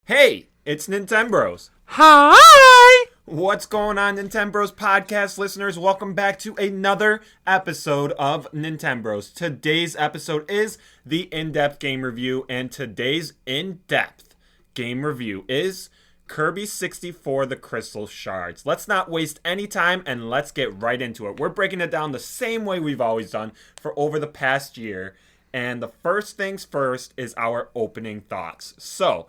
Hey, it's Nintenbros. Hi! What's going on, Nintenbros podcast listeners? Welcome back to another episode of Nintenbros. Today's episode is the in-depth game review, and today's in-depth game review is Kirby 64 The Crystal Shards. Let's not waste any time and let's get right into it. We're breaking it down the same way we've always done for over the past year. And the first things first is our opening thoughts. So,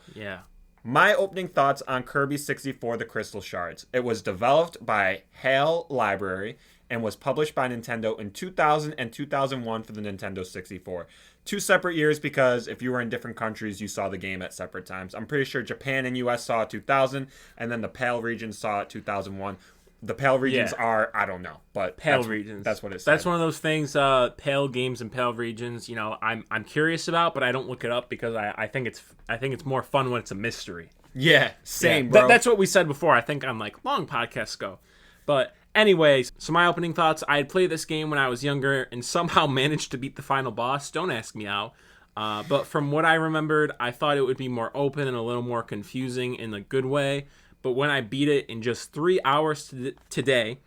my opening thoughts on Kirby 64 The Crystal Shards. It was developed by HAL Library and was published by Nintendo in 2000 and 2001 for the Nintendo 64. Two separate years because if you were in different countries, you saw the game at separate times. I'm pretty sure Japan and US saw it 2000, and then the PAL region saw it 2001. The PAL regions are, I don't know, but PAL regions. That's what it said. That's one of those things, PAL games and PAL regions, I'm curious about, but I don't look it up because I think it's more fun when it's a mystery. Yeah, same, bro. That's what we said before, I think on long podcasts ago. But anyways, so my opening thoughts, I had played this game when I was younger and somehow managed to beat the final boss. Don't ask me how. But from what I remembered, I thought it would be more open and a little more confusing in a good way. But when I beat it in just 3 hours today,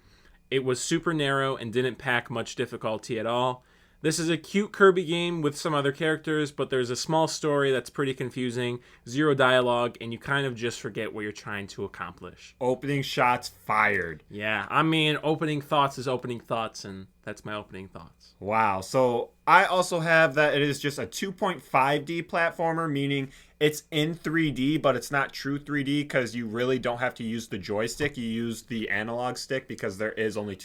it was super narrow and didn't pack much difficulty at all. This is a cute Kirby game with some other characters, but there's a small story that's pretty confusing, zero dialogue, and you kind of just forget what you're trying to accomplish. Opening shots fired. Yeah, I mean, opening thoughts is opening thoughts, and that's my opening thoughts. Wow. So I also have that it is just a 2.5D platformer, meaning it's in 3D, but it's not true 3D because you really don't have to use the joystick. You use the analog stick because there is only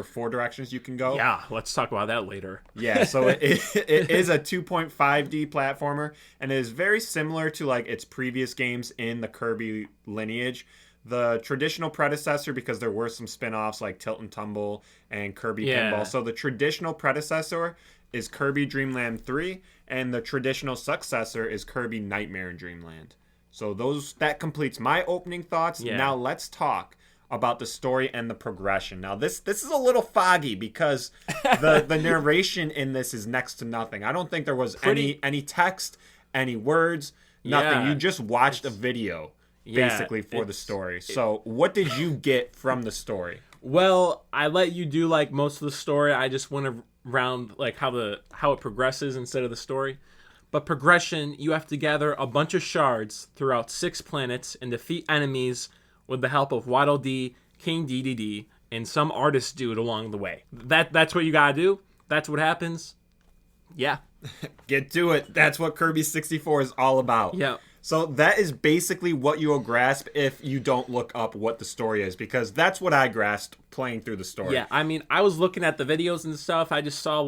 four directions you can go. Yeah, let's talk about that later. Yeah, so it is a 2.5D platformer, and it is very similar to its previous games in the Kirby lineage. The traditional predecessor, because there were some spin-offs like Tilt and Tumble and Kirby Pinball. So the traditional predecessor is Kirby Dream Land 3, and the traditional successor is Kirby Nightmare in Dreamland. So that completes my opening thoughts. Yeah. Now let's talk about the story and the progression. Now this is a little foggy because the narration in this is next to nothing. I don't think there was any text, any words, nothing. Yeah, you just watched a video. Basically for the story. So what did you get from the story? Well, I let you do most of the story. I just went around how it progresses instead of the story. But progression, you have to gather a bunch of shards throughout 6 planets and defeat enemies with the help of Waddle Dee, King Dedede, and some artist dude along the way. That's what you gotta do. That's what happens. Yeah. Get to it. That's what Kirby 64 is all about. Yeah. So that is basically what you will grasp if you don't look up what the story is, because that's what I grasped playing through the story. Yeah, I mean, I was looking at the videos and stuff. I just saw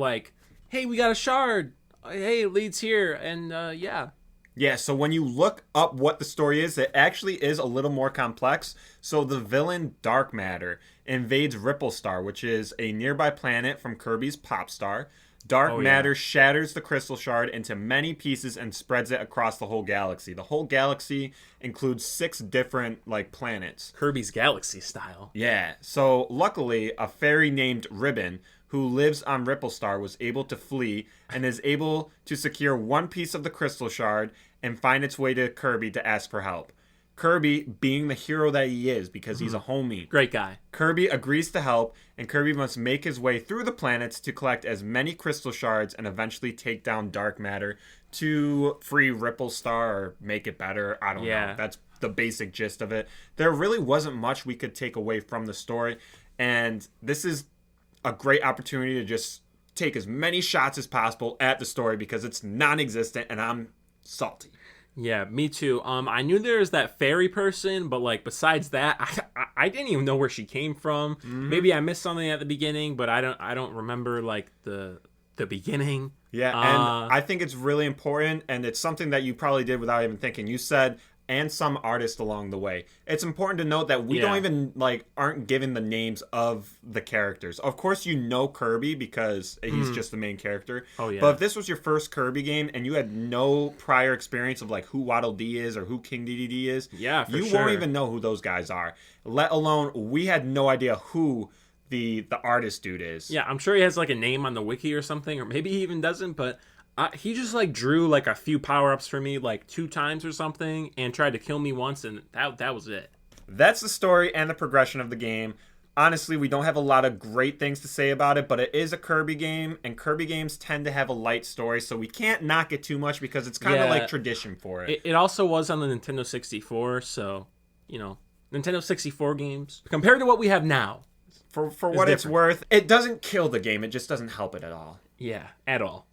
hey, we got a shard. Hey, it leads here. And yeah. Yeah, so when you look up what the story is, it actually is a little more complex. So the villain Dark Matter invades Ripple Star, which is a nearby planet from Kirby's Pop Star. Dark matter shatters the crystal shard into many pieces and spreads it across the whole galaxy. The whole galaxy includes 6 different planets. Kirby's Galaxy style. Yeah. So luckily, a fairy named Ribbon, who lives on Ripple Star, was able to flee and is able to secure one piece of the crystal shard and find its way to Kirby to ask for help. Kirby, being the hero that he is, because he's a homie. Great guy. Kirby agrees to help, and Kirby must make his way through the planets to collect as many crystal shards and eventually take down Dark Matter to free Ripple Star or make it better. I don't know. That's the basic gist of it. There really wasn't much we could take away from the story, and this is a great opportunity to just take as many shots as possible at the story because it's non-existent, and I'm salty. Yeah, me too. I knew there was that fairy person, but besides that, I didn't even know where she came from. Mm-hmm. Maybe I missed something at the beginning, but I don't remember the beginning. Yeah, and I think it's really important, and it's something that you probably did without even thinking. You said and some artists along the way. It's important to note that we don't even aren't given the names of the characters. Of course, you know Kirby because he's just the main character. Oh yeah. But if this was your first Kirby game and you had no prior experience of who Waddle Dee is or who King Dedede is, you won't even know who those guys are. Let alone we had no idea who the artist dude is. Yeah, I'm sure he has a name on the wiki or something, or maybe he even doesn't, but He just like drew like a few power-ups for me like 2 times or something and tried to kill me once, and that was it. That's the story and the progression of the game. Honestly, we don't have a lot of great things to say about it, but it is a Kirby game, and Kirby games tend to have a light story, so we can't knock it too much because it's kind of like tradition for it. It also was on the Nintendo 64, so, you know, Nintendo 64 games, compared to what we have now. For what it's worth, it doesn't kill the game, it just doesn't help it at all. Yeah, at all.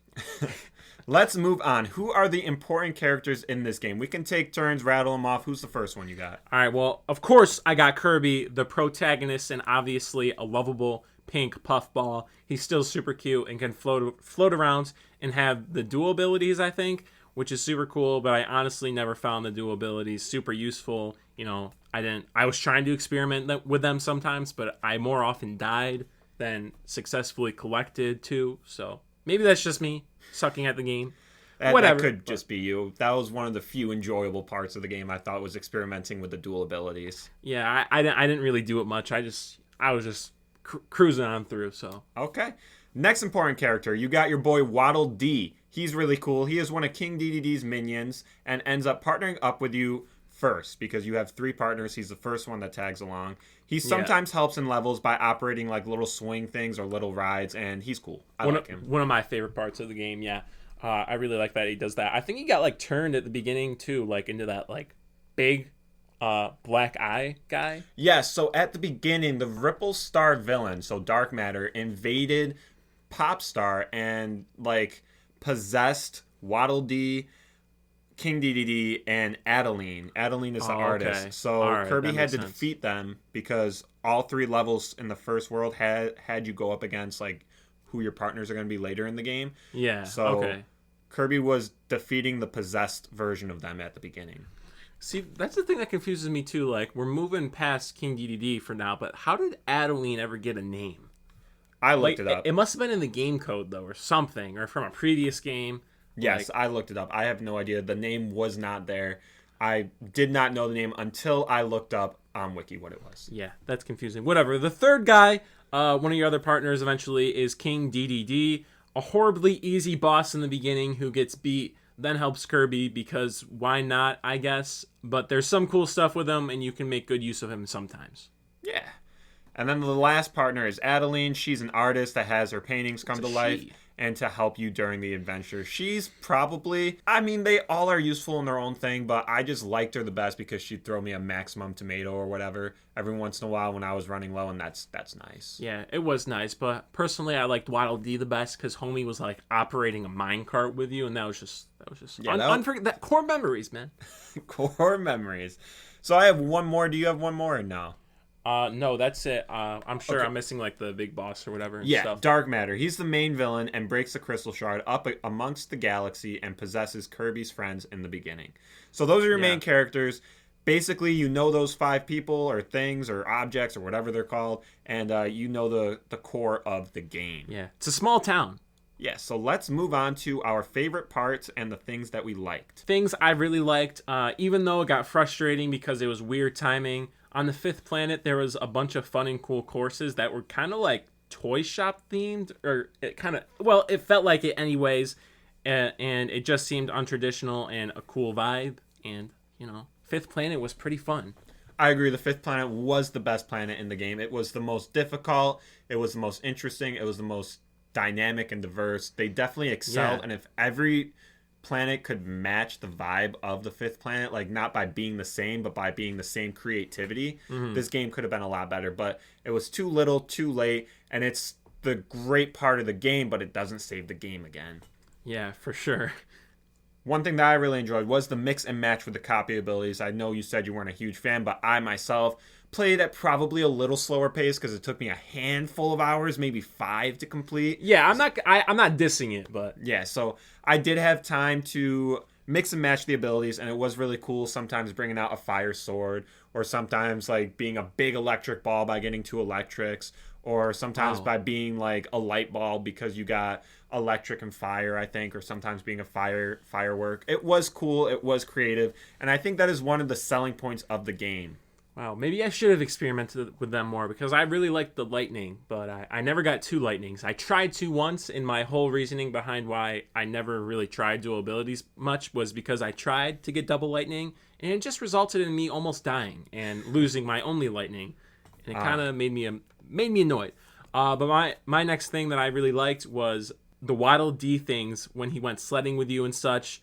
Let's move on. Who are the important characters in this game? We can take turns, rattle them off. Who's the first one you got? All right, well, of course, I got Kirby, the protagonist, and obviously a lovable pink puffball. He's still super cute and can float around and have the dual abilities, I think, which is super cool, but I honestly never found the dual abilities super useful. You know, I was trying to experiment with them sometimes, but I more often died than successfully collected too, so maybe that's just me sucking at the game. Whatever. That could just be you. That was one of the few enjoyable parts of the game I thought was experimenting with the dual abilities. Yeah, I didn't really do it much. I was just cruising on through, so. Okay. Next important character, you got your boy Waddle Dee. He's really cool. He is one of King Dedede's minions and ends up partnering up with you first because you have 3 partners. He's the first one that tags along. He sometimes helps in levels by operating like little swing things or little rides, and he's cool. I like him. One of my favorite parts of the game, yeah. I really like that he does that. I think he got like turned at the beginning too, like into that like big black eye guy. Yes, so at the beginning, the Ripple Star villain, so Dark Matter, invaded Popstar and like possessed Waddle Dee, King Dedede, and Adeline. Adeline is the artist. Okay. So right, Kirby had to defeat them because all 3 levels in the first world had you go up against like who your partners are going to be later in the game. Yeah. So Kirby was defeating the possessed version of them at the beginning. See, that's the thing that confuses me too. Like, we're moving past King Dedede for now, but how did Adeline ever get a name? I looked it up. It must have been in the game code though, or something, or from a previous game. Yes, I looked it up. I have no idea. The name was not there. I did not know the name until I looked up on Wiki what it was. Yeah, that's confusing. Whatever. The third guy, one of your other partners eventually, is King Dedede, a horribly easy boss in the beginning who gets beat, then helps Kirby because why not, I guess. But there's some cool stuff with him, and you can make good use of him sometimes. Yeah. And then the last partner is Adeline. She's an artist that has her paintings come to life and to help you during the adventure. She's probably, I mean, they all are useful in their own thing, but I just liked her the best because she'd throw me a maximum tomato or whatever every once in a while when I was running low, and that's nice. Yeah, it was nice, but personally I liked Waddle Dee the best because homie was like operating a minecart with you, and that was just that core memories, man. Core memories. So I have one more. Do you have one more or no? No, that's it. I'm sure I'm missing like the big boss or whatever. Yeah, stuff. Dark Matter. He's the main villain and breaks the Crystal Shard up amongst the galaxy and possesses Kirby's friends in the beginning. So those are your main characters. Basically, you know those 5 people or things or objects or whatever they're called, and you know the core of the game. Yeah, it's a small town. Yeah, so let's move on to our favorite parts and the things that we liked. Things I really liked, even though it got frustrating because it was weird timing. On the 5th planet, there was a bunch of fun and cool courses that were kind of like toy shop themed, or it kind of, well, it felt like it anyways, and it just seemed untraditional and a cool vibe, and, you know, 5th planet was pretty fun. I agree. The 5th planet was the best planet in the game. It was the most difficult. It was the most interesting. It was the most dynamic and diverse. They definitely excelled, and if every planet could match the vibe of the 5th planet, like not by being the same but by being the same creativity, this game could have been a lot better. But it was too little, too late, and it's the great part of the game, but it doesn't save the game again. Yeah, for sure. One thing that I really enjoyed was the mix and match with the copy abilities. I know you said you weren't a huge fan, but I myself played at probably a little slower pace because it took me a handful of hours, maybe 5 to complete. Yeah, I'm not dissing it, but yeah, so I did have time to mix and match the abilities, and it was really cool. Sometimes bringing out a fire sword, or sometimes like being a big electric ball by getting 2 electrics, or sometimes by being like a light ball because you got electric and fire, I think, or sometimes being a firework. It was cool. It was creative, and I think that is one of the selling points of the game. Wow, maybe I should have experimented with them more because I really liked the lightning, but I never got two lightnings. I tried to once, and my whole reasoning behind why I never really tried dual abilities much was because I tried to get double lightning, and it just resulted in me almost dying and losing my only lightning, and it kind of made me annoyed. But my next thing that I really liked was the Waddle Dee things when he went sledding with you and such.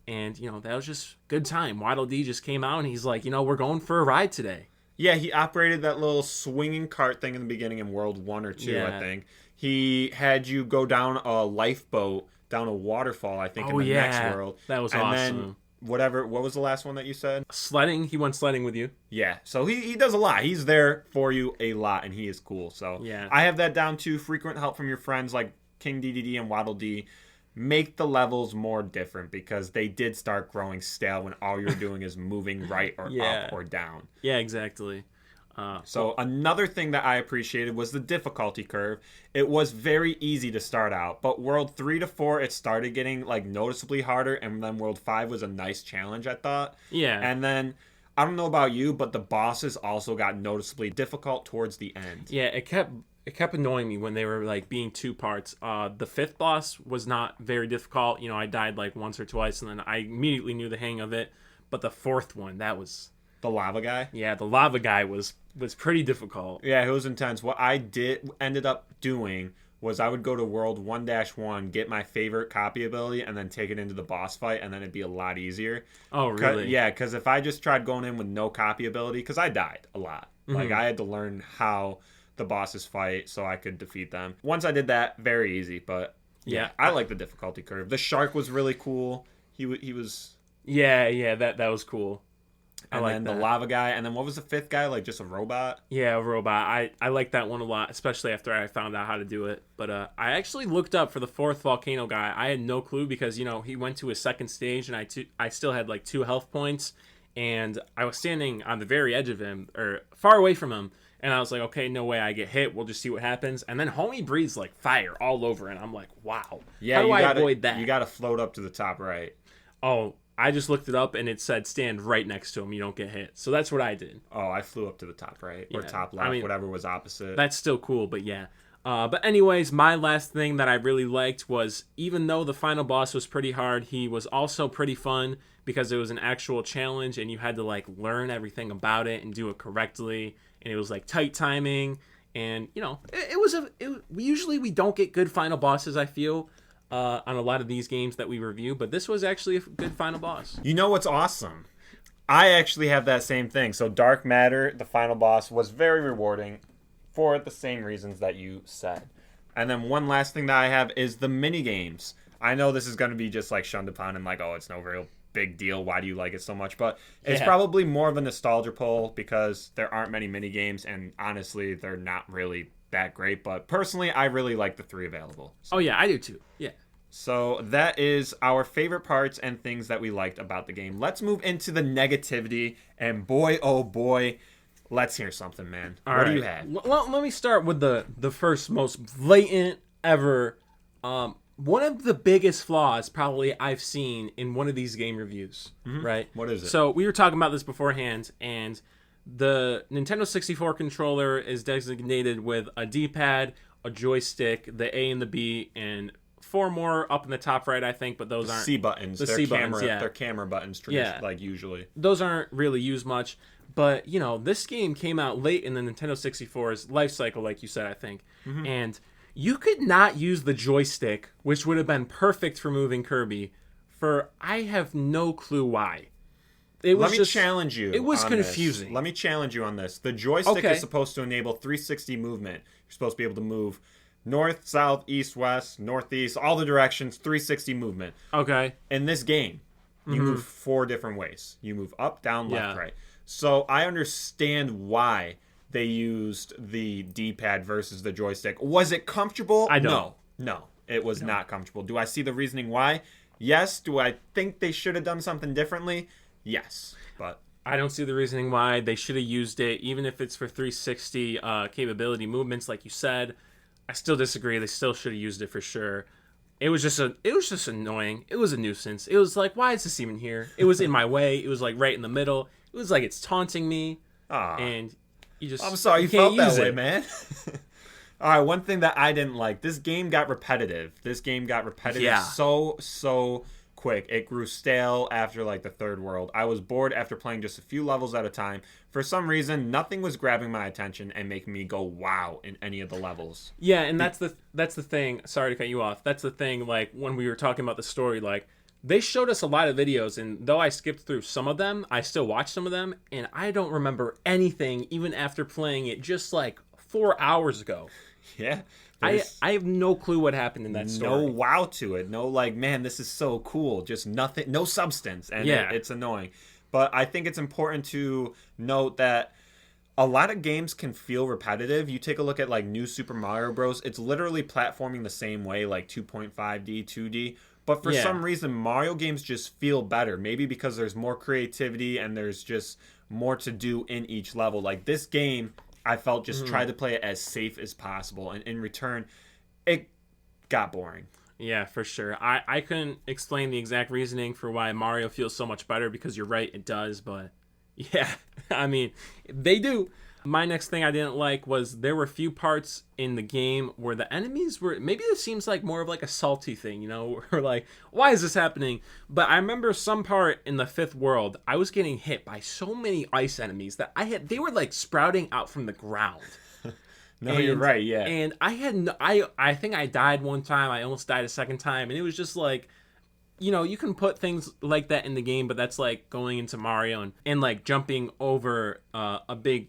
And, that was just good time. Waddle Dee just came out and he's like, we're going for a ride today. Yeah, he operated that little swinging cart thing in the beginning in World 1 or 2, I think. He had you go down a lifeboat, down a waterfall, I think, in the next world. That was awesome. And then, what was the last one that you said? Sledding. He went sledding with you. Yeah, so he does a lot. He's there for you a lot, and he is cool. So yeah. I have that down too. Frequent help from your friends like King DDD and Waddle Dee. Make the levels more different because they did start growing stale when all you're doing is moving right or up or down. Yeah, exactly. So another thing that I appreciated was the difficulty curve. It was very easy to start out, but World 3 to 4, it started getting noticeably harder, and then World 5 was a nice challenge, I thought. Yeah. And then, I don't know about you, but the bosses also got noticeably difficult towards the end. Yeah, it kept annoying me when they were being two parts. The fifth boss was not very difficult. I died once or twice, and then I immediately knew the hang of it. But the fourth one, that was the lava guy. Yeah, the lava guy was pretty difficult. Yeah, it was intense. What I ended up doing was I would go to World 1-1, get my favorite copy ability, and then take it into the boss fight, and then it'd be a lot easier. Oh, really? Yeah, because if I just tried going in with no copy ability, because I died a lot. Mm-hmm. I had to learn how the bosses fight so I could defeat them. Once I did that, very easy, but yeah, I like the difficulty curve. The shark was really cool. He was... Yeah, that was cool. And then the lava guy, and then what was the fifth guy? Just a robot? Yeah, a robot. I like that one a lot, especially after I found out how to do it. But I actually looked up for the fourth volcano guy. I had no clue because, he went to his second stage, and I still had 2 health points, and I was standing on the very edge of him, or far away from him, and I was like, okay, no way I get hit. We'll just see what happens. And then homie breathes fire all over, and I'm like, wow. Yeah, how do I avoid that? You got to float up to the top right. Oh, I just looked it up, and it said stand right next to him. You don't get hit. So that's what I did. Oh, I flew up to the top right or top left, whatever was opposite. That's still cool, but yeah. But anyways, my last thing that I really liked was, even though the final boss was pretty hard, he was also pretty fun because it was an actual challenge, and you had to learn everything about it and do it correctly, and it was tight timing, and usually we don't get good final bosses, I feel. On a lot of these games that we review, but this was actually a good final boss. You know what's awesome? I actually have that same thing. So Dark Matter, the final boss, was very rewarding for the same reasons that you said. And then one last thing that I have is the mini games. I know this is going to be just shunned upon and it's no real big deal. Why do you like it so much? But it's probably more of a nostalgia pull because there aren't many mini games, and honestly, they're not really that great, but personally I really like the 3 available. So. Oh yeah, I do too. Yeah. So that is our favorite parts and things that we liked about the game. Let's move into the negativity, and boy oh boy, let's hear something, man. What do you have? Let me start with the first most blatant ever. One of the biggest flaws probably I've seen in one of these game reviews, right? What is it? So we were talking about this beforehand, and the Nintendo 64 controller is designated with a D-pad, a joystick, the A and the B, and 4 more up in the top right, I think, but those aren't... C buttons. The C buttons, yeah. They're camera buttons, usually. Those aren't really used much, but, this game came out late in the Nintendo 64's life cycle, like you said, I think, and you could not use the joystick, which would have been perfect for moving Kirby, for I have no clue why. Let me challenge you. It was on confusing. This. Let me challenge you on this. The joystick is supposed to enable 360 movement. You're supposed to be able to move north, south, east, west, northeast, all the directions, 360 movement. Okay. In this game, you move 4 different ways. You move up, down, left, right. So I understand why they used the D-pad versus the joystick. Was it comfortable? I don't. No, it was not comfortable. Do I see the reasoning why? Yes. Do I think they should have done something differently? Yes, but I don't see the reasoning why they should have used it, even if it's for 360 capability movements, like you said. I still disagree. They still should have used it for sure. It was just annoying. It was a nuisance. It was why is this even here? It was in my way. It was right in the middle. It was it's taunting me. and you just I'm sorry you can't felt that use way, it. man. All right, one thing that I didn't like, this game got repetitive. Yeah. so quick. It grew stale after like the third world. I was bored after playing just a few levels at a time. For some reason, nothing was grabbing my attention and making me go wow in any of the levels. Yeah, and that's the thing. Sorry to cut you off. That's the thing. Like when we were talking about the story, like they showed us a lot of videos, and though I skipped through some of them, I still watched some of them, and I don't remember anything even after playing it just like 4 hours ago. Yeah. I have no clue what happened in that story. No wow to it. No like, man, this is so cool. Just nothing, no substance. And Yeah. it's annoying. But I think it's important to note that a lot of games can feel repetitive. You take a look at like New Super Mario Bros. It's literally platforming the same way, like 2.5D, 2D. But for some reason, Mario games just feel better. Maybe because there's more creativity and there's just more to do in each level. Like this game, I felt just tried to play it as safe as possible. And in return, it got boring. Yeah, for sure. I couldn't explain the exact reasoning for why Mario feels so much better because you're right, it does. But yeah, I mean, they do. My next thing I didn't like was there were a few parts in the game where the enemies were, maybe this seems like more of like a salty thing, you know, or like, why is this happening? But I remember some part in the fifth world, I was getting hit by so many ice enemies that they were like sprouting out from the ground. No, you're right, yeah. And I think I died one time, I almost died a second time, and it was just like, you know, you can put things like that in the game, but that's like going into Mario and like jumping over a big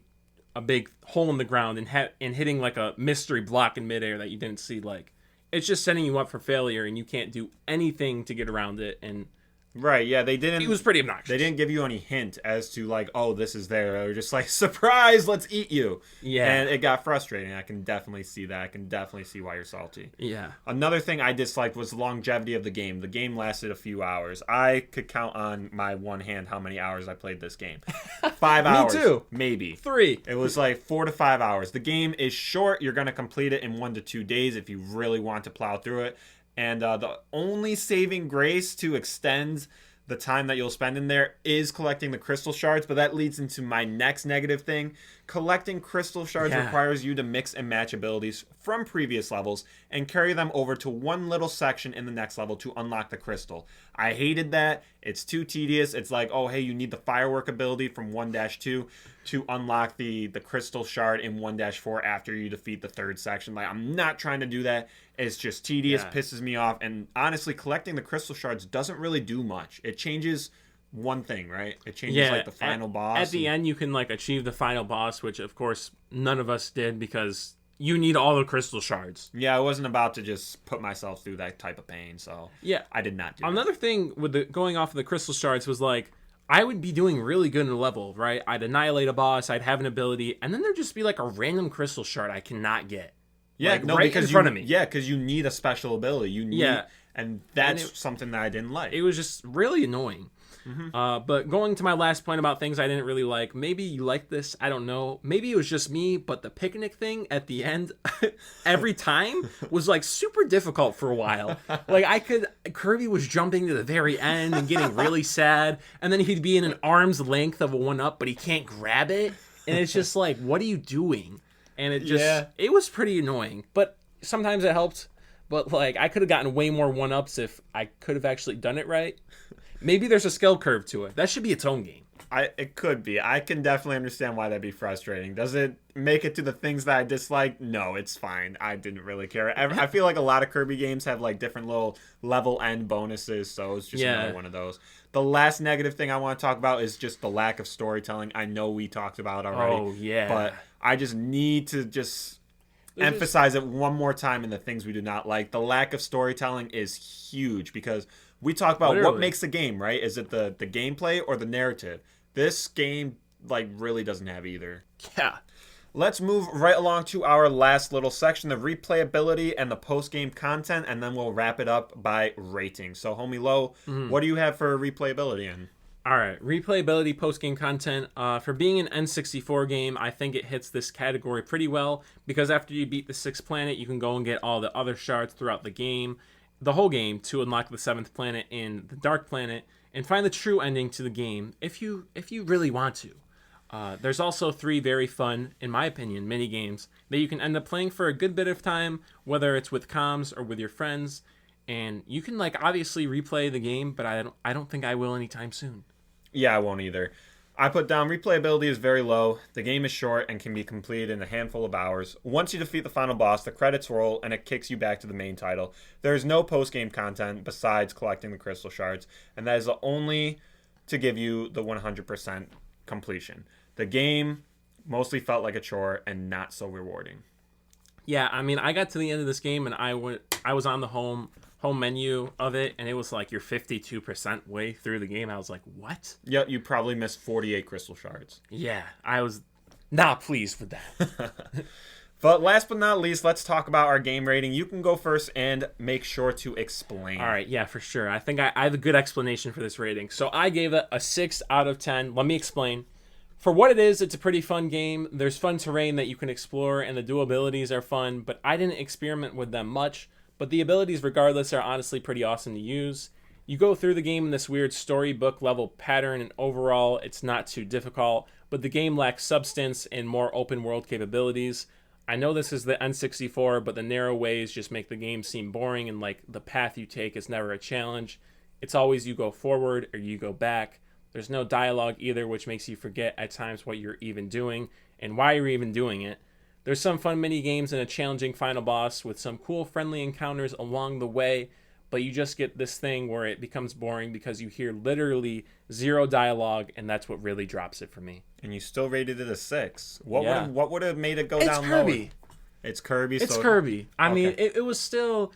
hole in the ground and hitting like a mystery block in midair that you didn't see. Like, it's just setting you up for failure, and you can't do anything to get around it. And right, yeah, they didn't. It was pretty obnoxious. They didn't give you any hint as to like, oh, this is there. They were just like, surprise, let's eat you. Yeah, and it got frustrating. I can definitely see that. I can definitely see why you're salty. Yeah. Another thing I disliked was the longevity of the game. The game lasted a few hours. I could count on my one hand how many hours I played this game. 5 hours. Me too. Maybe 3. It was like 4 to 5 hours. The game is short. You're gonna complete it in 1 to 2 days if you really want to plow through it. And the only saving grace to extend the time that you'll spend in there is collecting the Crystal Shards, but that leads into my next negative thing. Collecting Crystal Shards requires you to mix and match abilities from previous levels and carry them over to one little section in the next level to unlock the crystal. I hated that. It's too tedious. It's like, oh, hey, you need the firework ability from 1-2 to unlock the Crystal Shard in 1-4 after you defeat the third section. Like, I'm not trying to do that. It's just tedious, pisses me off. And honestly, collecting the Crystal Shards doesn't really do much. It changes one thing, right? It changes like the final boss. At the end, you can like achieve the final boss, which of course none of us did because you need all the Crystal Shards. Yeah, I wasn't about to just put myself through that type of pain, so yeah, I did not do Another that. thing with the going off of the Crystal Shards was like, I would be doing really good in a level, right? I'd annihilate a boss, I'd have an ability, and then there'd just be like a random Crystal Shard I cannot get. Yeah, like, no, right because in front of me. Yeah, because you need a special ability. You need, and that's something that I didn't like. It was just really annoying. But going to my last point about things I didn't really like, maybe you like this, I don't know. Maybe it was just me, but the picnic thing at the end, every time, was like super difficult for a while. Like Kirby was jumping to the very end and getting really sad, and then he'd be in an arm's length of a 1-up, but he can't grab it. And it's just like, what are you doing? And it just, it was pretty annoying. But sometimes it helped. But like, I could have gotten way more 1-ups if I could have actually done it right. Maybe there's a skill curve to it. That should be its own game. It could be. I can definitely understand why that'd be frustrating. Does it make it to the things that I dislike? No, it's fine. I didn't really care. I feel like a lot of Kirby games have like different little level end bonuses, so it's just another one of those. The last negative thing I want to talk about is just the lack of storytelling. I know we talked about it already. Oh, yeah. But I just need to emphasize it one more time in the things we do not like. The lack of storytelling is huge because we talk about what makes a game, right? Is it the gameplay or the narrative? This game like really doesn't have either. Yeah. Let's move right along to our last little section, the replayability and the post-game content, and then we'll wrap it up by rating. So, Homie Low, what do you have for replayability in? All right, replayability, post-game content. For being an N64 game, I think it hits this category pretty well because after you beat the 6th planet, you can go and get all the other shards throughout the game, the whole game, to unlock the 7th planet in the Dark Planet and find the true ending to the game if you really want to. There's also 3 very fun, in my opinion, mini games that you can end up playing for a good bit of time, whether it's with comms or with your friends. And you can obviously replay the game, but I don't think I will anytime soon. Yeah, I won't either. I put down replayability is very low. The game is short and can be completed in a handful of hours. Once you defeat the final boss, the credits roll and it kicks you back to the main title. There is no post-game content besides collecting the Crystal Shards, and that is only to give you the 100% completion. The game mostly felt like a chore and not so rewarding. Yeah, I mean, I got to the end of this game and I was on the home menu of it, and it was like you're 52% way through the game. I was like, what? Yeah, you probably missed 48 Crystal Shards. Yeah, I was not pleased with that. But last but not least, let's talk about our game rating. You can go first and make sure to explain. All right, yeah, for sure. I think I have a good explanation for this rating. So I gave it a 6 out of 10. Let me explain. For what it is, it's a pretty fun game. There's fun terrain that you can explore, and the dual abilities are fun, but I didn't experiment with them much. But the abilities, regardless, are honestly pretty awesome to use. You go through the game in this weird storybook level pattern, and overall, it's not too difficult, but the game lacks substance and more open world capabilities. I know this is the N64, but the narrow ways just make the game seem boring, and the path you take is never a challenge. It's always you go forward or you go back. There's no dialogue either, which makes you forget at times what you're even doing and why you're even doing it. There's some fun mini games and a challenging final boss with some cool friendly encounters along the way, but you just get this thing where it becomes boring because you hear literally 0 dialogue, and that's what really drops it for me. And you still rated it a 6. What would have made it go down Kirby. lower? It's Kirby. It's Kirby. I mean, it was still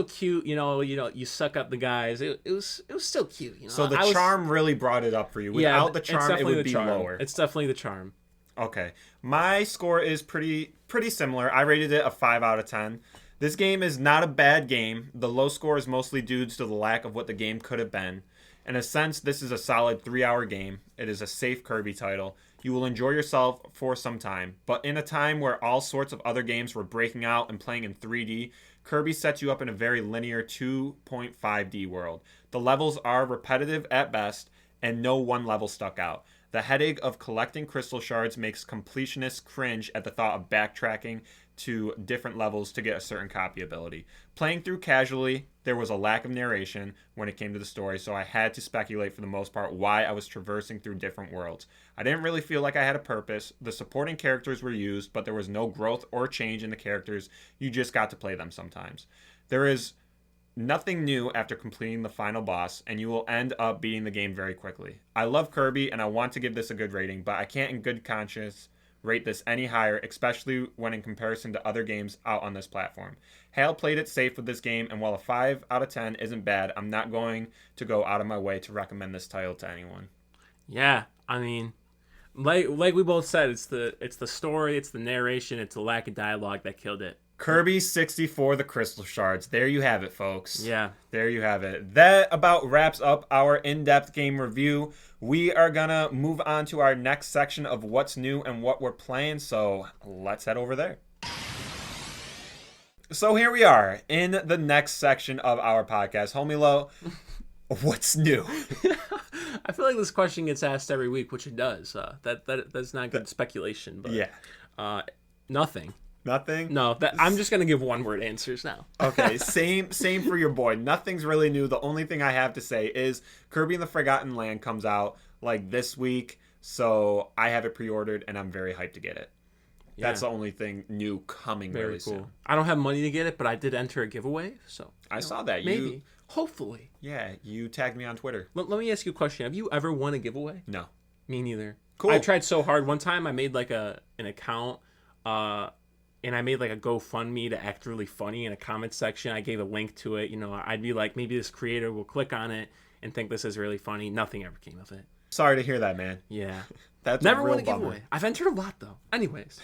cute. You suck up the guys. It was still cute. So the charm really brought it up for you. Without the charm, it would be lower. It's definitely the charm. Okay, my score is pretty similar. I rated it a 5 out of 10. This game is not a bad game. The low score is mostly due to the lack of what the game could have been. In a sense, this is a solid 3-hour game. It is a safe Kirby title. You will enjoy yourself for some time. But in a time where all sorts of other games were breaking out and playing in 3D, Kirby sets you up in a very linear 2.5D world. The levels are repetitive at best, and no one level stuck out. The headache of collecting Crystal Shards makes completionists cringe at the thought of backtracking to different levels to get a certain copy ability. Playing through casually, there was a lack of narration when it came to the story, so I had to speculate for the most part why I was traversing through different worlds. I didn't really feel like I had a purpose. The supporting characters were used, but there was no growth or change in the characters. You just got to play them sometimes. There is nothing new after completing the final boss, and you will end up beating the game very quickly. I love Kirby, and I want to give this a good rating, but I can't in good conscience rate this any higher, especially when in comparison to other games out on this platform. Hale played it safe with this game, and while a 5 out of 10 isn't bad, I'm not going to go out of my way to recommend this title to anyone. Yeah, I mean, like we both said, it's the story, it's the narration, it's the lack of dialogue that killed it. Kirby 64, the Crystal Shards. There you have it, folks. Yeah. There you have it. That about wraps up our in-depth game review. We are going to move on to our next section of what's new and what we're playing, so let's head over there. So here we are in the next section of our podcast. Homie Lo, what's new? I feel like this question gets asked every week, which it does. That's not good speculation, but yeah. Nothing. Nothing? No, I'm just going to give one-word answers now. Okay, same for your boy. Nothing's really new. The only thing I have to say is Kirby and the Forgotten Land comes out this week, so I have it pre-ordered, and I'm very hyped to get it. Yeah. That's the only thing new coming very really cool. Soon. I don't have money to get it, but I did enter a giveaway, so... I saw that. Maybe. Hopefully. Yeah, you tagged me on Twitter. Let me ask you a question. Have you ever won a giveaway? No. Me neither. Cool. I tried so hard. One time I made an account, and I made a GoFundMe to act really funny in a comment section. I gave a link to it. I'd be like, maybe this creator will click on it and think this is really funny. Nothing ever came of it. Sorry to hear that, man. Yeah. That's never a real won a giveaway. I've entered a lot, though. Anyways.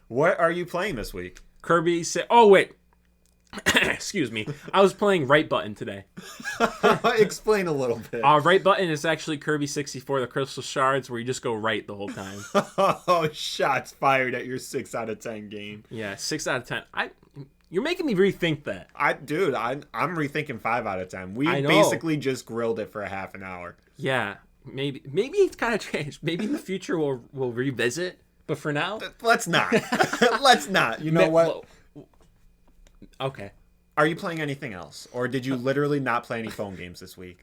What are you playing this week? Kirby said, oh, wait. Excuse me. I was playing Right Button today. Explain a little bit. Right Button is actually Kirby 64, the Crystal Shards, where you just go right the whole time. Oh, shots fired at your 6 out of 10 game. Yeah, 6 out of 10. You're making me rethink that. I'm rethinking 5 out of 10. We basically just grilled it for a half an hour. Yeah, maybe it's kind of changed. Maybe in the future we'll revisit. But for now, let's not. Let's not. You know what? Okay. Are you playing anything else, or did you literally not play any phone games this week?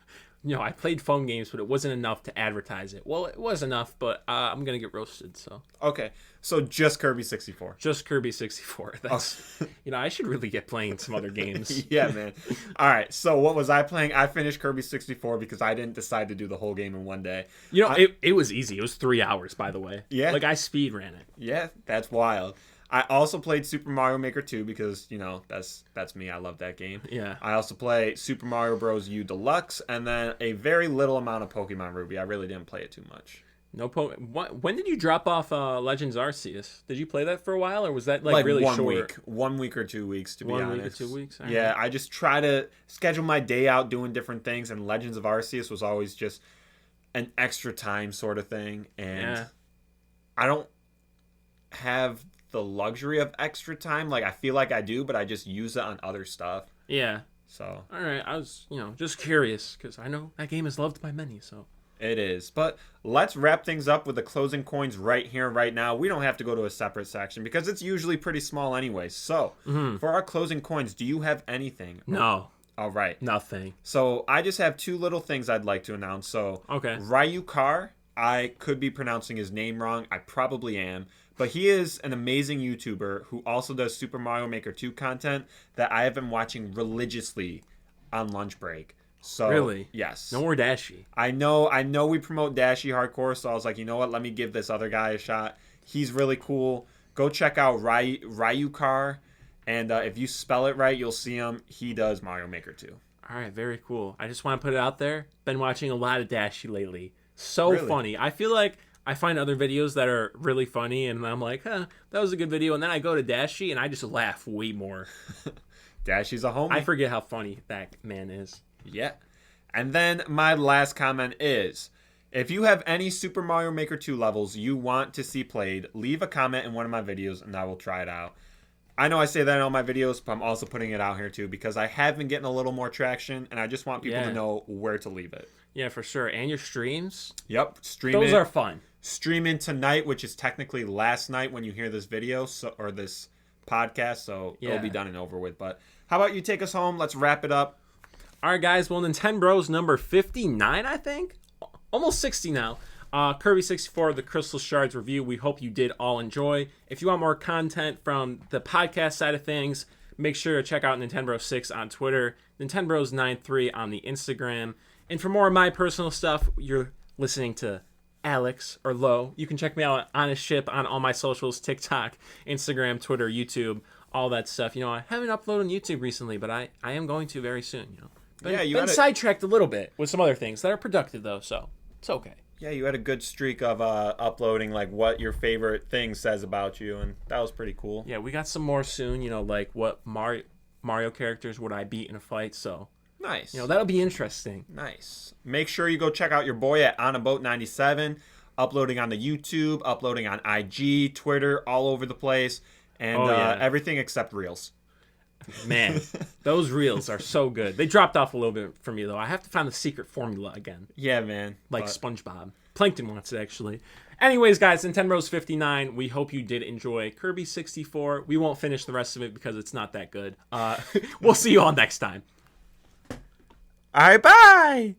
I played phone games, but it wasn't enough to advertise it. Well, it was enough, but I'm gonna get roasted. So okay, so just Kirby 64. Just Kirby 64. That's I should really get playing some other games. Yeah, man. All right, so what was I playing? I finished Kirby 64 because I didn't decide to do the whole game in one day. It was easy. It was 3 hours, by the way. Yeah, like I speed ran it. Yeah, that's wild. I also played Super Mario Maker 2 because, that's me. I love that game. Yeah. I also play Super Mario Bros. U Deluxe and then a very little amount of Pokemon Ruby. I really didn't play it too much. When did you drop off Legends Arceus? Did you play that for a while, or was that like really one short? week? 1 week or 2 weeks, to be honest. 1 week or 2 weeks? Yeah, I just try to schedule my day out doing different things, and Legends of Arceus was always just an extra time sort of thing. And I don't have the luxury of extra time. Like, I feel like I do, but I just use it on other stuff. Yeah. So. All right. I was, just curious because I know that game is loved by many, so. It is. But let's wrap things up with the closing coins right here, right now. We don't have to go to a separate section because it's usually pretty small anyway. So, for our closing coins, do you have anything? No. All right. Nothing. So, I just have 2 little things I'd like to announce. So, okay. Ryukar, I could be pronouncing his name wrong. I probably am. But he is an amazing YouTuber who also does Super Mario Maker 2 content that I have been watching religiously on lunch break. So, really? Yes. No more Dashi. I know we promote Dashi hardcore, so I was like, you know what? Let me give this other guy a shot. He's really cool. Go check out Ryukar, and if you spell it right, you'll see him. He does Mario Maker 2. All right, very cool. I just want to put it out there. Been watching a lot of Dashi lately. So really? Funny. I feel like I find other videos that are really funny, and I'm like, that was a good video. And then I go to Dashi, and I just laugh way more. Dashi's a homie. I forget how funny that man is. Yeah. And then my last comment is, if you have any Super Mario Maker 2 levels you want to see played, leave a comment in one of my videos, and I will try it out. I know I say that in all my videos, but I'm also putting it out here too because I have been getting a little more traction, and I just want people to know where to leave it. Yeah, for sure. And your streams? Yep. Those are fun. Streaming tonight, which is technically last night when you hear this video or this podcast, so it'll be done and over with. But how about you take us home? Let's wrap it up. All right, guys. Well, Nintenbros number 59, I think. Almost 60 now. Kirby 64, the Crystal Shards review. We hope you did all enjoy. If you want more content from the podcast side of things, make sure to check out Nintenbros 6 on Twitter, Nintenbros 93 on the Instagram. And for more of my personal stuff, you're listening to Alex or Lo. You can check me out on Onaship on all my socials, TikTok, Instagram, Twitter, YouTube, all that stuff. I haven't uploaded on YouTube recently, but I am going to very soon. Been sidetracked a little bit with some other things that are productive though, so it's okay. Yeah, you had a good streak of uploading like what your favorite thing says about you, and that was pretty cool. Yeah, we got some more soon. Like what Mario characters would I beat in a fight? So. Nice. That'll be interesting. Nice. Make sure you go check out your boy at OnABoat97, uploading on the YouTube, uploading on IG, Twitter, all over the place, and everything except Reels. Man, those Reels are so good. They dropped off a little bit for me, though. I have to find the secret formula again. Yeah, man. Like SpongeBob. Plankton wants it, actually. Anyways, guys, Nintenbros 59, we hope you did enjoy Kirby 64. We won't finish the rest of it because it's not that good. We'll see you all next time. All right, bye!